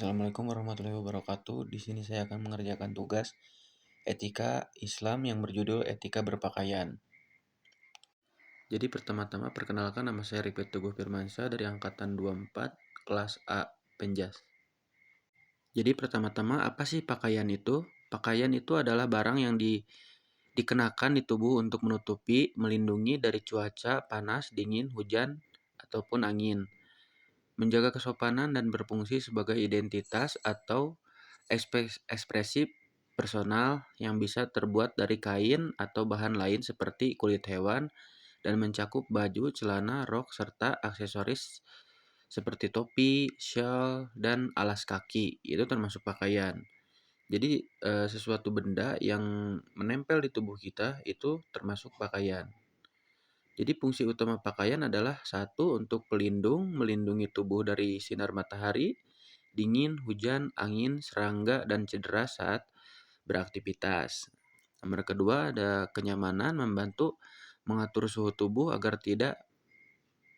Assalamualaikum warahmatullahi wabarakatuh. Di sini saya akan mengerjakan tugas etika Islam yang berjudul Etika Berpakaian. Jadi pertama-tama perkenalkan, nama saya Ripet Teguh Firmansyah dari angkatan 24 kelas A Penjas. Jadi pertama-tama apa sih pakaian itu? Pakaian itu adalah barang yang dikenakan di tubuh untuk menutupi, melindungi dari cuaca, panas, dingin, hujan, ataupun angin. Menjaga kesopanan dan berfungsi sebagai identitas atau ekspresi personal yang bisa terbuat dari kain atau bahan lain seperti kulit hewan dan mencakup baju, celana, rok, serta aksesoris seperti topi, shawl, dan alas kaki. Itu termasuk pakaian. Jadi sesuatu benda yang menempel di tubuh kita itu termasuk pakaian. Jadi fungsi utama pakaian adalah satu, untuk pelindung, melindungi tubuh dari sinar matahari, dingin, hujan, angin, serangga, dan cedera saat beraktivitas. Nomor kedua ada kenyamanan, membantu mengatur suhu tubuh agar tidak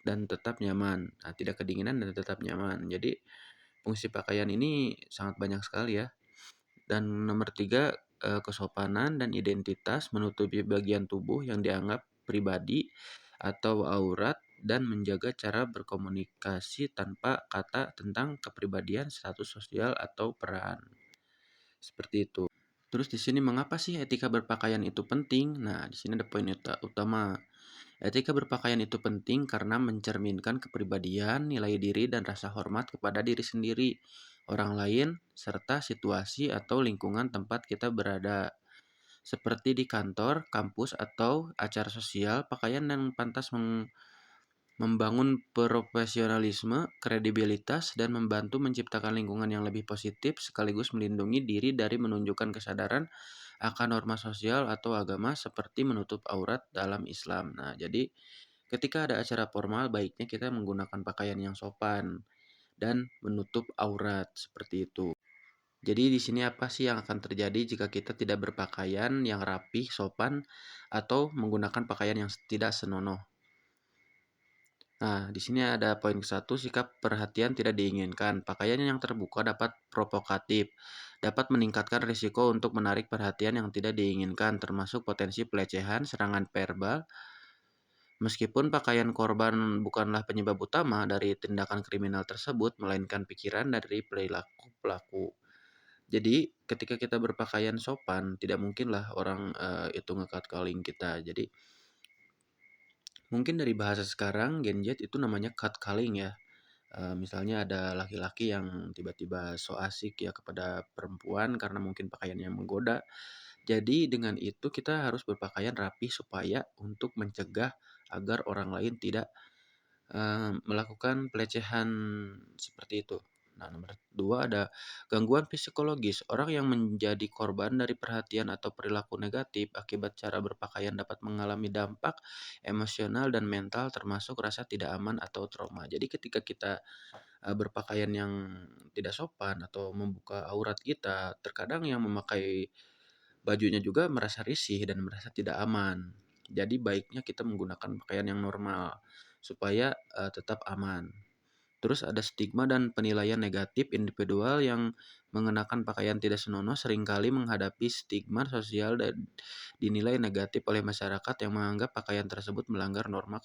dan tetap nyaman. Nah, tidak kedinginan dan tetap nyaman. Jadi fungsi pakaian ini sangat banyak sekali ya. Dan nomor tiga, kesopanan dan identitas, menutupi bagian tubuh yang dianggap pribadi atau aurat dan menjaga cara berkomunikasi tanpa kata tentang kepribadian, status sosial, atau peran. Seperti itu. Terus di sini mengapa sih etika berpakaian itu penting? Nah, di sini ada poin utama. Etika berpakaian itu penting karena mencerminkan kepribadian, nilai diri, dan rasa hormat kepada diri sendiri, orang lain, serta situasi atau lingkungan tempat kita berada. Seperti di kantor, kampus, atau acara sosial, pakaian yang pantas membangun profesionalisme, kredibilitas, dan membantu menciptakan lingkungan yang lebih positif sekaligus melindungi diri dari menunjukkan kesadaran akan norma sosial atau agama seperti menutup aurat dalam Islam. Nah, jadi ketika ada acara formal, baiknya kita menggunakan pakaian yang sopan dan menutup aurat seperti itu. Jadi di sini apa sih yang akan terjadi jika kita tidak berpakaian yang rapih, sopan, atau menggunakan pakaian yang tidak senonoh? Nah, di sini ada poin ke-1, sikap perhatian tidak diinginkan. Pakaian yang terbuka dapat provokatif, dapat meningkatkan risiko untuk menarik perhatian yang tidak diinginkan, termasuk potensi pelecehan, serangan verbal. Meskipun pakaian korban bukanlah penyebab utama dari tindakan kriminal tersebut, melainkan pikiran dari perilaku pelaku. Jadi, ketika kita berpakaian sopan, tidak mungkinlah orang itu nge-catcalling kita. Jadi, mungkin dari bahasa sekarang Gen Z itu namanya catcalling ya. Misalnya ada laki-laki yang tiba-tiba so asik ya kepada perempuan karena mungkin pakaiannya menggoda. Jadi dengan itu kita harus berpakaian rapi supaya untuk mencegah agar orang lain tidak melakukan pelecehan seperti itu. Nah, nomor 2 ada gangguan psikologis. Orang yang menjadi korban dari perhatian atau perilaku negatif akibat cara berpakaian dapat mengalami dampak emosional dan mental, termasuk rasa tidak aman atau trauma. Jadi ketika kita berpakaian yang tidak sopan atau membuka aurat kita, terkadang yang memakai bajunya juga merasa risih dan merasa tidak aman. Jadi baiknya kita menggunakan pakaian yang normal supaya tetap aman. Terus ada stigma dan penilaian negatif. Individual yang mengenakan pakaian tidak senonoh seringkali menghadapi stigma sosial dan dinilai negatif oleh masyarakat yang menganggap pakaian tersebut melanggar norma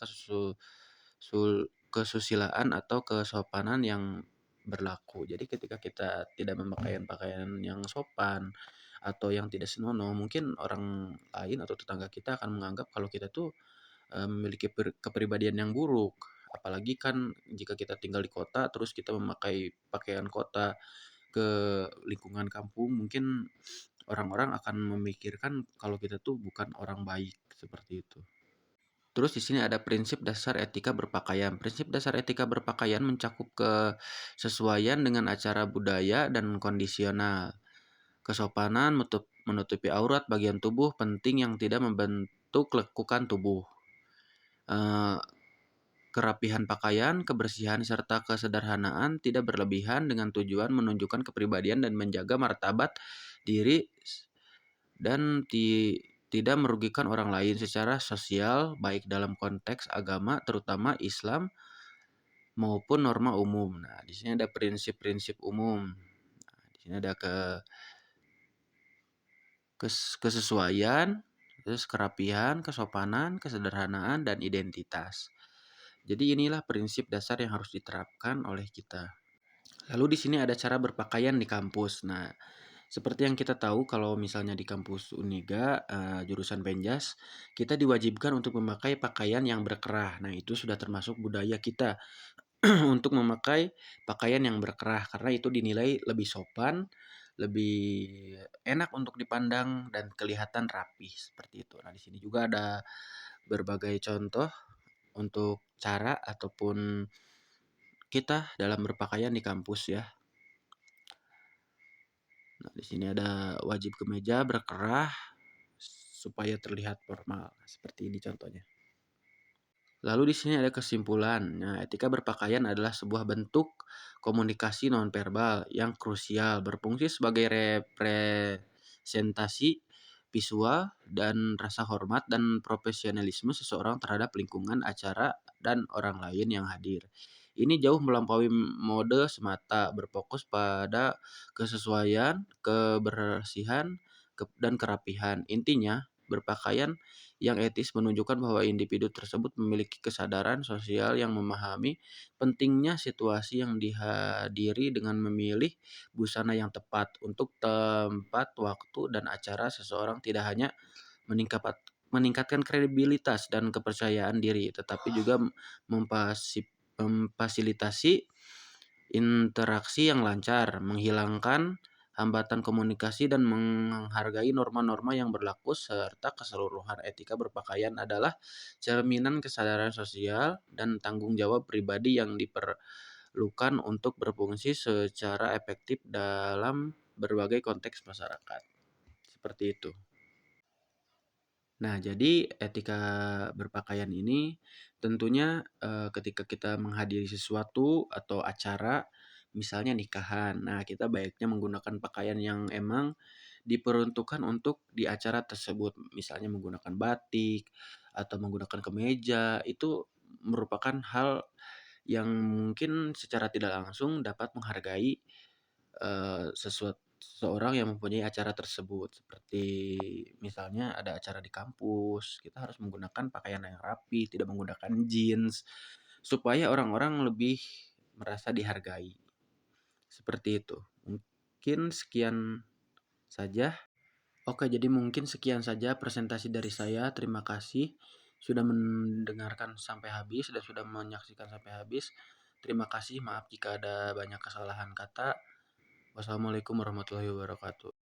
kesusilaan atau kesopanan yang berlaku. Jadi ketika kita tidak memakai pakaian yang sopan atau yang tidak senonoh, mungkin orang lain atau tetangga kita akan menganggap kalau kita tuh memiliki kepribadian yang buruk. Apalagi kan jika kita tinggal di kota terus kita memakai pakaian kota ke lingkungan kampung, mungkin orang-orang akan memikirkan kalau kita tuh bukan orang baik seperti itu. Terus di sini ada prinsip dasar etika berpakaian. Prinsip dasar etika berpakaian mencakup kesesuaian dengan acara budaya dan kondisional. Kesopanan, menutupi aurat bagian tubuh penting yang tidak membentuk lekukan tubuh. Kerapihan pakaian, kebersihan, serta kesederhanaan tidak berlebihan dengan tujuan menunjukkan kepribadian dan menjaga martabat diri dan tidak merugikan orang lain secara sosial, baik dalam konteks agama terutama Islam maupun norma umum. Nah, di sini ada prinsip-prinsip umum. sini ada kesesuaian, terus kerapihan, kesopanan, kesederhanaan, dan identitas. Jadi inilah prinsip dasar yang harus diterapkan oleh kita. Lalu di sini ada cara berpakaian di kampus. Nah, seperti yang kita tahu kalau misalnya di kampus Uniga, jurusan Penjas, kita diwajibkan untuk memakai pakaian yang berkerah. Nah, itu sudah termasuk budaya kita untuk memakai pakaian yang berkerah karena itu dinilai lebih sopan, lebih enak untuk dipandang dan kelihatan rapi seperti itu. Nah, di sini juga ada berbagai contoh untuk cara ataupun kita dalam berpakaian di kampus ya. Nah, di sini ada wajib kemeja berkerah supaya terlihat formal. Seperti ini contohnya. Lalu di sini ada kesimpulan. Nah, etika berpakaian adalah sebuah bentuk komunikasi nonverbal yang krusial, berfungsi sebagai representasi visual dan rasa hormat dan profesionalisme seseorang terhadap lingkungan, acara, dan orang lain yang hadir. Ini jauh melampaui mode semata, berfokus pada kesesuaian, kebersihan, dan kerapihan. Intinya, berpakaian yang etis menunjukkan bahwa individu tersebut memiliki kesadaran sosial yang memahami pentingnya situasi yang dihadiri dengan memilih busana yang tepat untuk tempat, waktu, dan acara. Seseorang tidak hanya meningkatkan kredibilitas dan kepercayaan diri, tetapi juga memfasilitasi interaksi yang lancar, menghilangkan hambatan komunikasi, dan menghargai norma-norma yang berlaku, serta keseluruhan etika berpakaian adalah cerminan kesadaran sosial dan tanggung jawab pribadi yang diperlukan untuk berfungsi secara efektif dalam berbagai konteks masyarakat. Seperti itu. Nah, jadi etika berpakaian ini tentunya ketika kita menghadiri sesuatu atau acara, misalnya nikahan. Nah, kita baiknya menggunakan pakaian yang emang diperuntukkan untuk di acara tersebut. Misalnya menggunakan batik atau menggunakan kemeja, itu merupakan hal yang mungkin secara tidak langsung dapat menghargai seseorang yang mempunyai acara tersebut. Seperti misalnya ada acara di kampus, kita harus menggunakan pakaian yang rapi, tidak menggunakan jeans, supaya orang-orang lebih merasa dihargai. Seperti itu. Mungkin sekian saja. Oke, jadi mungkin sekian saja presentasi dari saya. Terima kasih sudah mendengarkan sampai habis dan sudah menyaksikan sampai habis. Terima kasih, maaf jika ada banyak kesalahan kata. Wassalamualaikum warahmatullahi wabarakatuh.